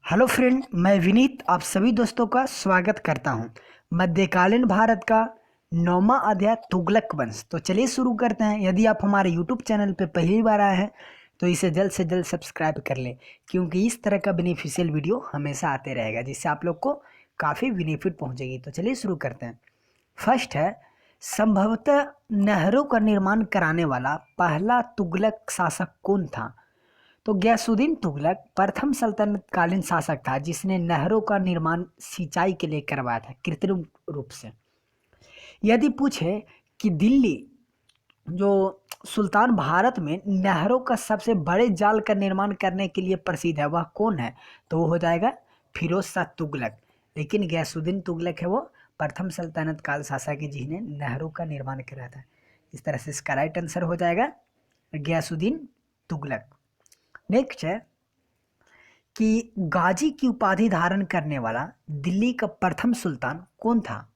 Hello friend, मैं विनीत आप सभी दोस्तों का स्वागत करता हूं। मध्यकालीन भारत का 9वां अध्याय तुगलक वंश। तो चलिए शुरू करते हैं। यदि आप हमारे यूट्यूब चैनल पर पहली बार आए हैं तो इसे जल्द से जल्द सब्सक्राइब कर लें, क्योंकि इस तरह का बेनिफिशियल वीडियो हमेशा आते रहेगा जिससे आप लोग को काफ़ी बेनिफिट पहुंचेगी। तो चलिए शुरू करते हैं। फर्स्ट है, संभवतः नहरों का निर्माण कराने वाला पहला तुगलक शासक कौन था? तो गयासुद्दीन तुगलक प्रथम सल्तनत कालीन शासक था जिसने नहरों का निर्माण सिंचाई के लिए करवाया था कृत्रिम रूप से। यदि पूछे कि दिल्ली जो सुल्तान भारत में नहरों का सबसे बड़े जाल का निर्माण करने के लिए प्रसिद्ध है वह कौन है, तो वो हो जाएगा फिरोज शाह तुगलक। लेकिन गयासुद्दीन तुगलक है वो प्रथम सल्तनत काल शासक है जिन्हें नहरों का निर्माण कराया था। इस तरह से इसका राइट आंसर हो जाएगा गयासुद्दीन तुगलक। नेक्स्ट है कि गाजी की उपाधि धारण करने वाला दिल्ली का प्रथम सुल्तान कौन था?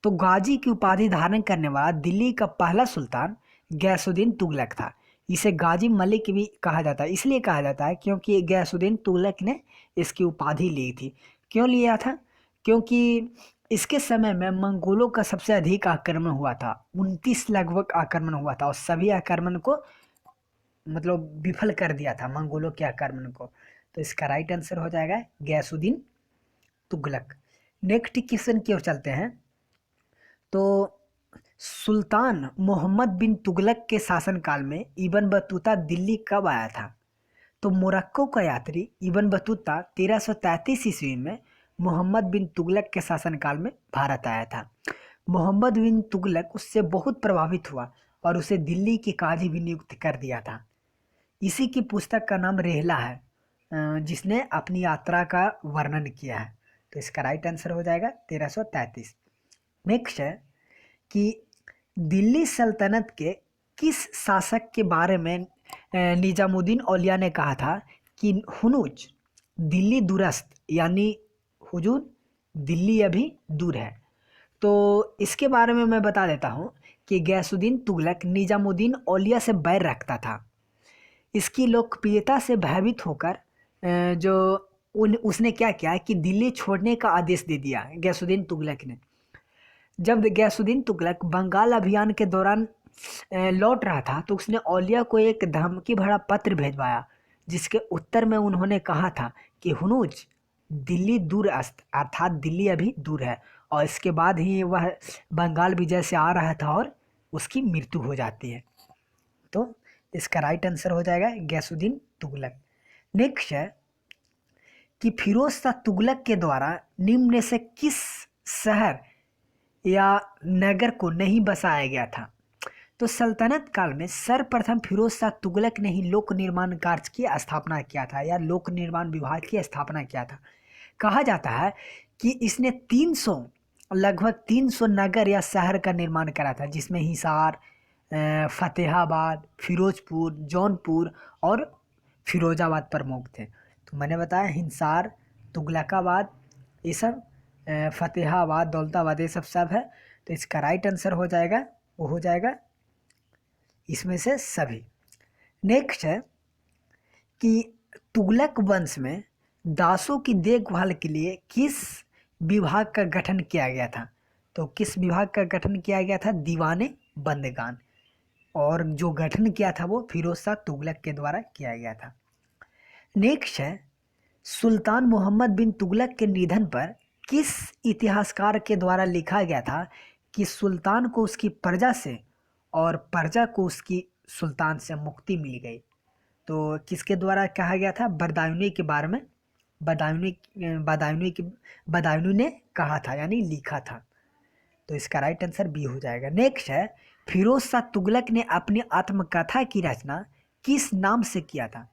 तो गाजी की उपाधि धारण करने वाला दिल्ली का पहला सुल्तान गयासुद्दीन तुगलक था। इसे गाजी मलिक भी कहा जाता है, इसलिए कहा जाता है क्योंकि गयासुद्दीन तुगलक ने इसकी उपाधि ली थी। क्यों लिया था? क्योंकि इसके समय में मंगोलों का सबसे अधिक आक्रमण हुआ था। 29 लगभग आक्रमण हुआ था और सभी आक्रमण को मतलब विफल कर दिया था मंगोलों के आक्रमण को। तो इसका राइट आंसर हो जाएगा गयासुद्दीन तुगलक। नेक्स्ट क्वेश्चन की ओर चलते हैं। तो सुल्तान मोहम्मद बिन तुगलक के शासनकाल में इब्न बतूता दिल्ली कब आया था? तो मोरक्को का यात्री इब्न बतूता 1333 ईस्वी में मोहम्मद बिन तुगलक के शासनकाल में भारत आया था। मोहम्मद बिन तुगलक उससे बहुत प्रभावित हुआ और उसे दिल्ली की काजी भी नियुक्त कर दिया था। इसी की पुस्तक का नाम रेहला है, जिसने अपनी यात्रा का वर्णन किया है। तो इसका राइट आंसर हो जाएगा 1333। नेक्स्ट है कि दिल्ली सल्तनत के किस शासक के बारे में निजामुद्दीन औलिया ने कहा था कि हुनूज दिल्ली दूरस्त, यानी हुजूर दिल्ली अभी दूर है? तो इसके बारे में मैं बता देता हूँ कि गयासुद्दीन तुगलक निजामुद्दीन औलिया से बैर रखता था। इसकी लोकप्रियता से भयभीत होकर जो उसने क्या किया कि दिल्ली छोड़ने का आदेश दे दिया गयासुद्दीन तुगलक ने। जब गयासुद्दीन तुगलक बंगाल अभियान के दौरान लौट रहा था तो उसने औलिया को एक धमकी भरा पत्र भेजवाया, जिसके उत्तर में उन्होंने कहा था कि हुनूज दिल्ली दूर अस्त, अर्थात दिल्ली अभी दूर है। और इसके बाद ही वह बंगाल विजय से आ रहा था और उसकी मृत्यु हो जाती है। तो इसका राइट आंसर हो जाएगा गयासुद्दीन तुगलक। नेक्स्ट है कि फिरोज शाह तुगलक के द्वारा निम्न में से किस शहर या नगर को नहीं बसाया गया था? तो सल्तनत काल में सर्वप्रथम फिरोज शाह तुगलक ने ही लोक निर्माण कार्य की स्थापना किया था या लोक निर्माण विभाग की स्थापना किया था। कहा जाता है कि इसने 300 लगभग 300 नगर या शहर का निर्माण करा था, जिसमें हिसार, फतेहाबाद, फिरोजपुर, जौनपुर और फिरोजाबाद प्रमुख थे। तो मैंने बताया हिसार, तुगलकाबाद, ये सब फतेहाबाद, दौलताबाद, ये सब है। तो इसका राइट आंसर हो जाएगा वो हो जाएगा इसमें से सभी। नेक्स्ट है कि तुगलक वंश में दासों की देखभाल के लिए किस विभाग का गठन किया गया था? तो किस विभाग का गठन किया गया था? दीवाने बंदगान। और जो गठन किया था वो फिरोज शाह तुगलक के द्वारा किया गया था। नेक्स्ट है सुल्तान मोहम्मद बिन तुगलक के निधन पर किस इतिहासकार के द्वारा लिखा गया था कि सुल्तान को उसकी प्रजा से और प्रजा को उसकी सुल्तान से मुक्ति मिल गई? तो किसके द्वारा कहा गया था? बदायूनी के बारे में बदायूनी ने कहा था, यानी लिखा था। तो इसका राइट आंसर बी हो जाएगा। नेक्स्ट है फिरोज शाह तुगलक ने अपनी आत्मकथा की रचना किस नाम से किया था?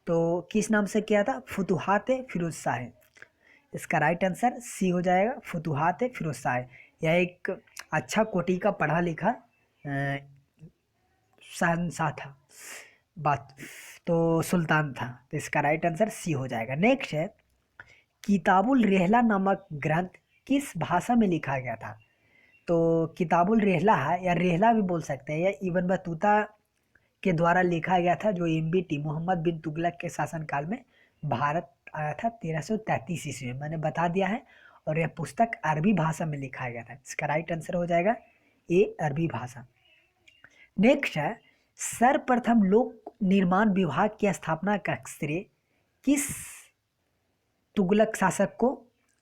तो किस नाम से किया था? फुतुहात फिरोज शाह। इसका राइट आंसर सी हो जाएगा, फुतुहात फिरोज शाह। यह एक अच्छा कोटि का पढ़ा लिखा शहंशाह था, बात तो सुल्तान था। तो इसका राइट आंसर सी हो जाएगा। नेक्स्ट है किताबुल रेहला नामक ग्रंथ किस भाषा में लिखा गया था? तो किताबुल रेहला है या रेहला भी बोल सकते हैं, यह इब्न बतूता के द्वारा लिखा गया था, जो MBT मोहम्मद बिन तुगलक के शासनकाल में भारत आया था 1333 ईस्वी में, मैंने बता दिया है। और यह पुस्तक अरबी भाषा में लिखा गया था। इसका राइट आंसर हो जाएगा ए, अरबी भाषा। नेक्स्ट है, सर्वप्रथम लोक निर्माण विभाग की स्थापना का श्रेय किस तुगलक शासक को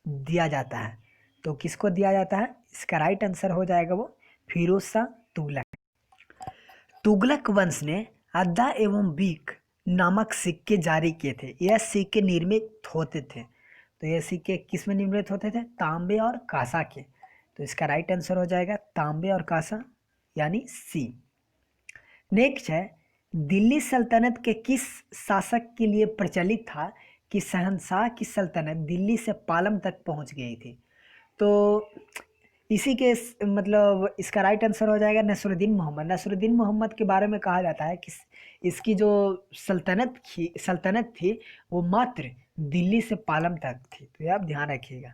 दिया जाता है? तो किसको दिया जाता है? इसका राइट आंसर हो जाएगा वो फिरोज शाह तुगलक। तुगलक वंश ने अद्दा एवं बीक नामक सिक्के जारी किए थे। यह सिक्के निर्मित होते थे, तो यह सिक्के किस में निर्मित होते थे? तांबे और कांसा के। तो इसका राइट आंसर हो जाएगा तांबे और कांसा, यानी सी। नेक्स्ट है, दिल्ली सल्तनत के किस शासक के लिए प्रचलित था कि शहंशाह की सल्तनत दिल्ली से पालम तक पहुंच गई थी? तो इसी के मतलब इसका राइट आंसर हो जाएगा नसरुद्दीन मोहम्मद। नसरुद्दीन मोहम्मद के बारे में कहा जाता है कि इसकी जो सल्तनत थी वो मात्र दिल्ली से पालम तक थी, तो ये आप ध्यान रखिएगा।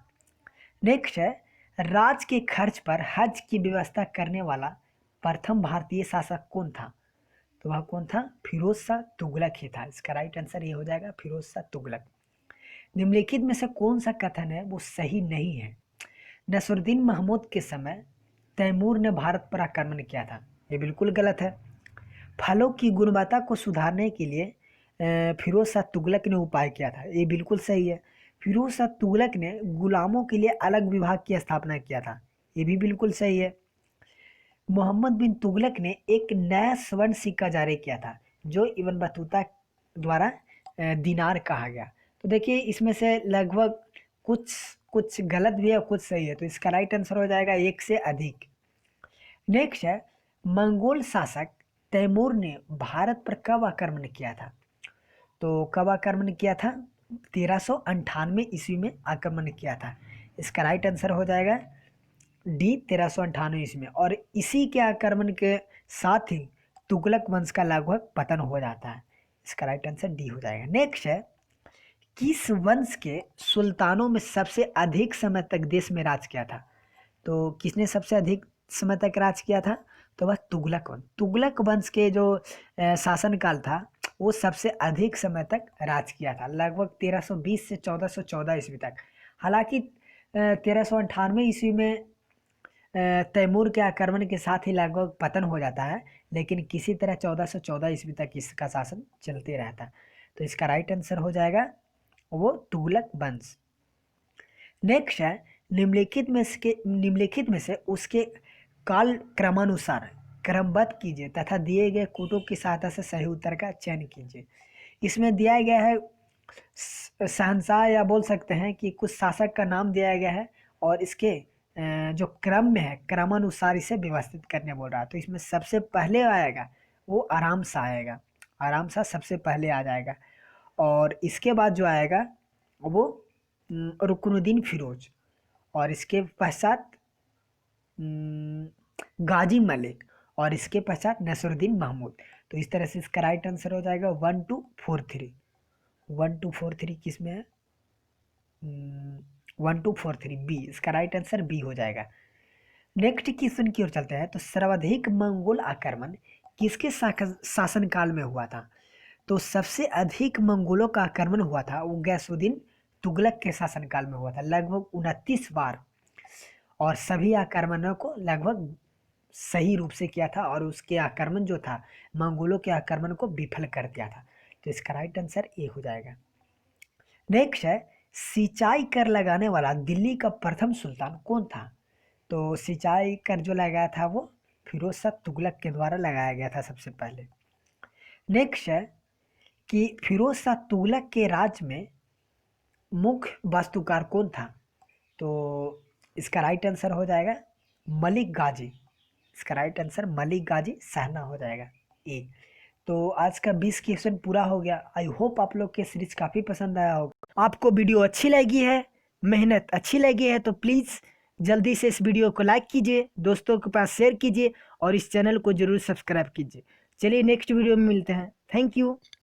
नेक्स्ट है, राज के खर्च पर हज की व्यवस्था करने वाला प्रथम भारतीय शासक कौन था? तो वह कौन था? फिरोज शाह तुगलक ही था। इसका राइट आंसर ये हो जाएगा फिरोज शाह तुगलक। निम्नलिखित में से कौन सा कथन है वो सही नहीं है? नसरुद्दीन महमूद के समय तैमूर ने भारत पर आक्रमण किया था, ये बिल्कुल गलत है। फलों की गुणवत्ता को सुधारने के लिए फिरोज शाह तुगलक ने उपाय किया था, ये बिल्कुल सही है। फिरोज शाह तुगलक ने गुलामों के लिए अलग विभाग की स्थापना किया था, ये भी बिल्कुल सही है। मोहम्मद बिन तुगलक ने एक नया स्वर्ण सिक्का जारी किया था जो इब्न बतूता द्वारा दिनार कहा गया। तो देखिए इसमें से लगभग कुछ गलत भी है और कुछ सही है, तो इसका राइट आंसर हो जाएगा एक से अधिक। नेक्स्ट है, मंगोल शासक तैमूर ने भारत पर कब आक्रमण किया था? तो कब आक्रमण किया था? 1398 ईस्वी में आक्रमण किया था। इसका राइट आंसर हो जाएगा डी, 1398 ईस्वी में। और इसी के आक्रमण के साथ ही तुगलक वंश का लगभग पतन हो जाता है। इसका राइट आंसर डी हो जाएगा। नेक्स्ट है, किस वंश के सुल्तानों में सबसे अधिक समय तक देश में राज किया था? तो किसने सबसे अधिक समय तक राज किया था? तो वह तुगलक वंश। तुगलक वंश के जो शासनकाल था वो सबसे अधिक समय तक राज किया था, लगभग 1320 से 1414 ईस्वी तक। हालांकि 1398 ईस्वी में तैमूर के आक्रमण के साथ ही लगभग पतन हो जाता है, लेकिन किसी तरह 1414 ईस्वी तक इसका शासन चलते रहता है। तो इसका राइट आंसर हो जाएगा वो तुगलक वंश। नेक्स्ट है, निम्नलिखित में से उसके काल क्रमानुसार क्रमबद्ध कीजिए तथा दिए गए कूटों की सहायता से सही उत्तर का चयन कीजिए। इसमें दिया गया है शहंशाह, या बोल सकते हैं कि कुछ शासक का नाम दिया गया है और इसके जो क्रम में है क्रमानुसार इसे व्यवस्थित करने बोल रहा है। तो इसमें सबसे पहले आएगा वो आराम शाह आएगा, आराम शाह सबसे पहले आ जाएगा। और इसके बाद जो आएगा वो रुकनुद्दीन फिरोज, और इसके पश्चात गाजी मलिक, और इसके पश्चात नसरुद्दीन महमूद। तो इस तरह से इसका राइट आंसर हो जाएगा 1 2 4 3। 1 2 4 3 किस में है? 1 2 4 3 बी। इसका राइट आंसर बी हो जाएगा। नेक्स्ट क्वेश्चन की ओर चलते हैं। तो सर्वाधिक मंगोल आक्रमण किसके शासनकाल में हुआ था? तो सबसे अधिक मंगोलों का आक्रमण हुआ था वो गैसुद्दीन तुगलक के शासनकाल में हुआ था, लगभग 29 बार। और सभी आक्रमणों को लगभग सही रूप से किया था, और उसके आक्रमण जो था मंगोलों के आक्रमण को विफल कर दिया था। तो इसका राइट आंसर ए हो जाएगा। नेक्स्ट है, सिंचाई कर लगाने वाला दिल्ली का प्रथम सुल्तान कौन था? तो सिंचाई कर जो लगाया था वो फिरोज शाह तुगलक के द्वारा लगाया गया था सबसे पहले। नेक्स्ट है कि फिरोज शाह तुगलक के राज में मुख्य वास्तुकार कौन था? तो इसका राइट आंसर हो जाएगा मलिक गाजी। इसका राइट आंसर मलिक गाजी सहना हो जाएगा ए। तो आज का 20 क्वेश्चन पूरा हो गया। आई होप आप लोग के सीरीज काफ़ी पसंद आया होगा। आपको वीडियो अच्छी लगी है, मेहनत अच्छी लगी है, तो प्लीज़ जल्दी से इस वीडियो को लाइक कीजिए, दोस्तों के पास शेयर कीजिए और इस चैनल को ज़रूर सब्सक्राइब कीजिए। चलिए नेक्स्ट वीडियो में मिलते हैं। Thank you.